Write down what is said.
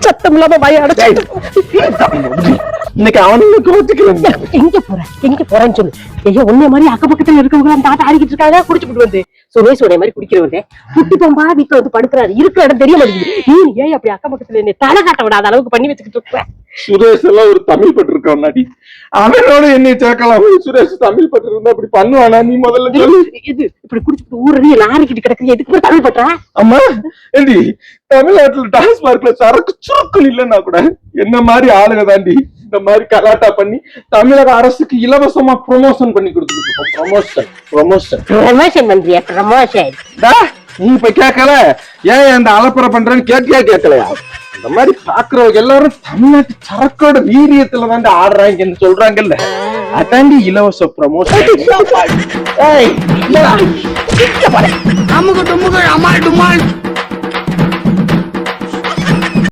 சத்தம் இல்லாம வாய அடைச்சு. இன்னைக்கு அவனுக்கு கோச்சுக்கல. எங்க போறேன்னு சொல்லு. ஐயோ உன்ன மாதிரி அக்கப்பக்கத்துல இருக்கவங்க அந்த ஆட்ட ஆடிக்கிட்டு இருக்காங்க. குடிச்சுட்டு வந்து சுரேஷ் உடைய மாதிரி குடிக்கிறவங்க குட்டி பம்பா வீட்டுல வந்து படுக்கிறாரு. இருக்கிற இடம் தெரிய மாட்டேங்குது. நீ ஏன் அப்படி அக்கப்பக்கத்துல என்ன தலை காட்ட விடாத அளவுக்கு பண்ணி வச்சுக்கிட்டு இருக்க? சுரேஷ் எல்லாம் ஒரு தமிழ் பட்டு இருக்காடி. அவனோட என்னை சேர்க்கலாம். சுரேஷ் தமிழ் பட்டு இருந்தா அப்படி பண்ணுவானா? நீ முதல்ல சொல்லு. இது இப்படி குடிச்சுட்டு ஊரடி நாரிக்கிட்டு கிடக்குது. எதுக்கு தமிழ் பட்டா? அம்மா ஏண்டி தமிழ்நாட்டுல டாஸ்மார்க்ல சரக்கு சுருக்கள் இல்லைன்னா கூட என்ன மாதிரி ஆளுங்க தாண்டி இந்த மாதிரி கலாட்டா பண்ணி தமிழக அரசுக்கு இலவசமா ப்ரொமோஷன் பண்ணி கொடுத்துட்டு இருக்கோம். ப்ரொமோஷன் பண்றியா? ப்ரமோஷன் நீ இப்ப கேட்கல. ஏன் அந்த அலப்பறை பண்றேன்னு கேட்கலையா? இந்த மாதிரி பாக்குறவங்க எல்லாரும் தமிழ்நாட்டு சரக்கோட வீரியத்துல தாண்டி ஆடுறாங்கன்னு சொல்றாங்கல்ல. அதாண்டி இலவச ப்ரமோஷன். அமுக டுமுக அமால் டுமால்.